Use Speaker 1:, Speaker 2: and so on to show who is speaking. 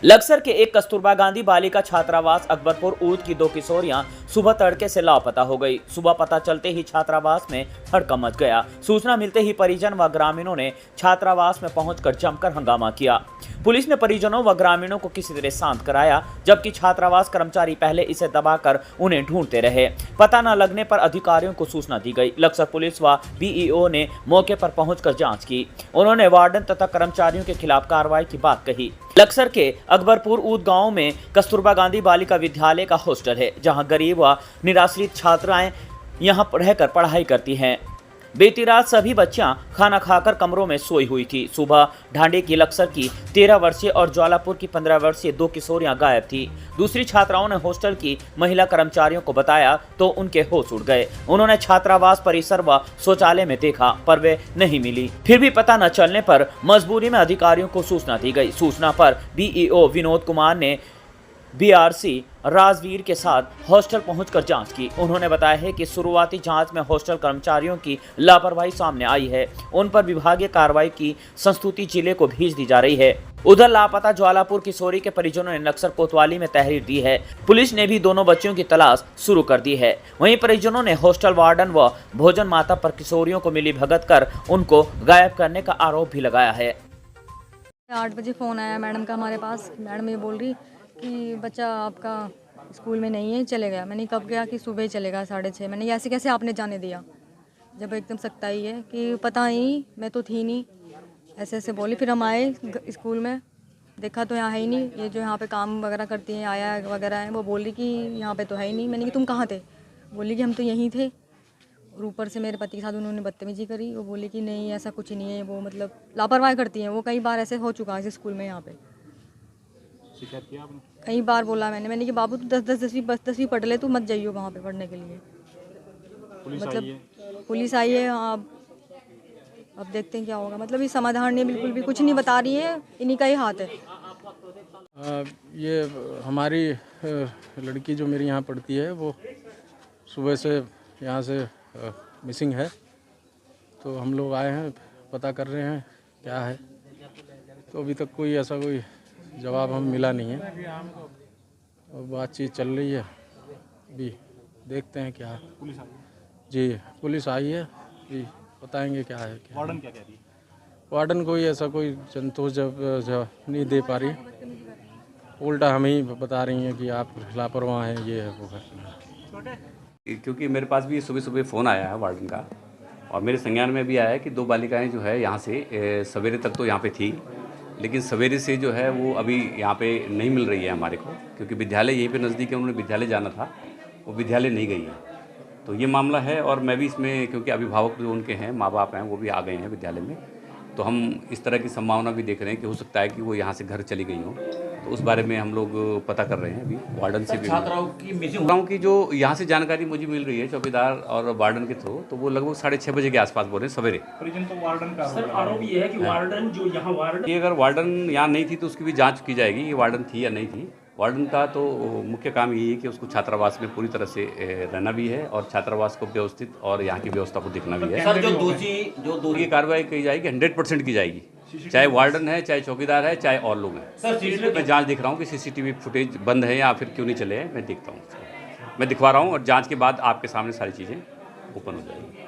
Speaker 1: लक्सर के एक कस्तूरबा गांधी बालिका छात्रावास अकबरपुर ऊद की 2 किशोरियां सुबह तड़के से लापता हो गई। सुबह पता चलते ही छात्रावास में हड़कंप मच गया। सूचना मिलते ही परिजन व ग्रामीणों ने छात्रावास में पहुंचकर जमकर हंगामा किया। पुलिस ने परिजनों व ग्रामीणों को किसी तरह शांत कराया, जबकि छात्रावास कर्मचारी पहले इसे दबाकर उन्हें ढूंढते रहे। पता न लगने पर अधिकारियों को सूचना दी गई। लक्सर पुलिस व बीईओ ने मौके पर पहुंचकर जांच की। उन्होंने वार्डन तथा कर्मचारियों के खिलाफ कार्रवाई की बात कही। लक्सर के अकबरपुर ऊद गांव में कस्तूरबा गांधी बालिका विद्यालय का हॉस्टल है, जहां गरीब व निराश्रित छात्राएं यहां रहकर पढ़ाई करती हैं। बीती रात सभी बच्चियां खाना खाकर कमरों में सोई हुई थी। सुबह ढांडे की लक्सर की 13 वर्षीय और ज्वालापुर की 15 वर्षीय 2 किशोरियां गायब थी। दूसरी छात्राओं ने हॉस्टल की महिला कर्मचारियों को बताया तो उनके होश उड़ गए। उन्होंने छात्रावास परिसर व शौचालय में देखा पर वे नहीं मिली। फिर भी पता न चलने पर मजबूरी में अधिकारियों को सूचना दी गई। सूचना पर बीईओ विनोद कुमार ने बीआरसी राजवीर के साथ हॉस्टल पहुंचकर जांच की। उन्होंने बताया है कि शुरुआती जांच में हॉस्टल कर्मचारियों की लापरवाही सामने आई है। उन पर विभागीय कार्रवाई की संस्तुति जिले को भेज दी जा रही है। उधर लापता ज्वालापुर किशोरी के परिजनों ने नक्सर कोतवाली में तहरीर दी है। पुलिस ने भी दोनों बच्चियों की तलाश शुरू कर दी है। वहीं परिजनों ने हॉस्टल वार्डन व भोजन माता पर किशोरियों को मिली भगत कर उनको गायब करने का आरोप भी लगाया है।
Speaker 2: 8 बजे फ़ोन आया मैडम का हमारे पास। मैडम ये बोल रही कि बच्चा आपका स्कूल में नहीं है, चले गया। मैंने कब गया कि सुबह ही चलेगा 6:30। मैंने ऐसे कैसे आपने जाने दिया, जब एकदम सख्ताई है कि पता नहीं, मैं तो थी नहीं, ऐसे ऐसे बोली। फिर हम आए स्कूल में, देखा तो यहाँ है ही नहीं। ये जो यहाँ पे काम वगैरह करती हैं, आया वगैरह है, वो बोल रही कि यहाँ पे तो है ही नहीं। मैंने कि तुम कहाँ थे? बोली कि हम तो यहीं थे। और ऊपर से मेरे पति के साथ उन्होंने बदतमीजी करी। वो बोली कि नहीं ऐसा कुछ नहीं है, वो मतलब लापरवाही करती हैं। वो कई बार ऐसे हो चुका है स्कूल में। यहाँ पे
Speaker 3: शिकायत किया आपने?
Speaker 2: कई बार बोला मैंने कि बाबू तू 10वीं पढ़ ले, तू मत जाइयो वहाँ पे पढ़ने के लिए।
Speaker 3: पुलिस
Speaker 2: मतलब
Speaker 3: आई है?
Speaker 2: पुलिस आई है। अब देखते हैं क्या होगा। मतलब ये समाधान नहीं, बिल्कुल भी कुछ नहीं बता रही है। इन्हीं का ही हाथ है।
Speaker 4: ये हमारी लड़की जो मेरी यहाँ पढ़ती है, वो सुबह से यहाँ से मिसिंग है। तो हम लोग आए हैं, पता कर रहे हैं क्या है। तो अभी तक कोई ऐसा कोई जवाब हमें मिला नहीं है और बातचीत चल रही है। अभी देखते हैं क्या है।
Speaker 3: पुलिस आई है?
Speaker 4: जी पुलिस आई है, जी बताएंगे क्या है क्या।
Speaker 3: वार्डन क्या कह रही है?
Speaker 4: वार्डन कोई ऐसा कोई संतोष जब नहीं दे पा रही, उल्टा हमें ही बता रही हैं कि आप लापरवाह हैं, ये है वो है।
Speaker 5: क्योंकि मेरे पास भी सुबह सुबह फ़ोन आया है वार्डन का, और मेरे संज्ञान में भी आया है कि 2 बालिकाएं जो है यहाँ से सवेरे तक तो यहाँ पे थी, लेकिन सवेरे से जो है वो अभी यहाँ पे नहीं मिल रही है हमारे को, क्योंकि विद्यालय यहीं पे नज़दीक है, उन्होंने विद्यालय जाना था, वो विद्यालय नहीं गई है। तो ये मामला है। और मैं भी इसमें, क्योंकि अभिभावक जो उनके हैं, माँ बाप हैं, वो भी आ गए हैं विद्यालय में, तो हम इस तरह की संभावना भी देख रहे हैं कि हो सकता है कि वो यहाँ से घर चली गई हों। तो उस बारे में हम लोग पता कर रहे हैं अभी वार्डन से भी। छात्राओं की जो यहाँ से जानकारी मुझे मिल रही है चौकीदार और वार्डन के थ्रू, तो वो लगभग 6:30 बजे के आसपास बोल रहे हैं सवेरे।
Speaker 3: परिजन तो वार्डन का
Speaker 6: सर आरोप ये है कि वार्डन जो यहाँ वार्डन,
Speaker 5: ये अगर वार्डन यहाँ नहीं थी तो उसकी भी जांच की जाएगी, ये वार्डन थी या नहीं थी। वार्डन का तो मुख्य काम यही है कि उसको छात्रावास में पूरी तरह से रहना भी है और छात्रावास को व्यवस्थित और यहाँ की व्यवस्था को देखना भी है।
Speaker 6: सर जो दोषी
Speaker 5: ये कार्रवाई की जाएगी, 100% की जाएगी, चाहे वार्डन है, चाहे चौकीदार है, चाहे और लोग हैं।
Speaker 6: सर
Speaker 5: मैं जांच देख रहा हूँ कि सीसीटीवी फुटेज बंद है या फिर क्यों नहीं चले हैं, मैं देखता हूँ, मैं दिखवा रहा हूँ और जांच के बाद आपके सामने सारी चीज़ें ओपन हो जाएंगी।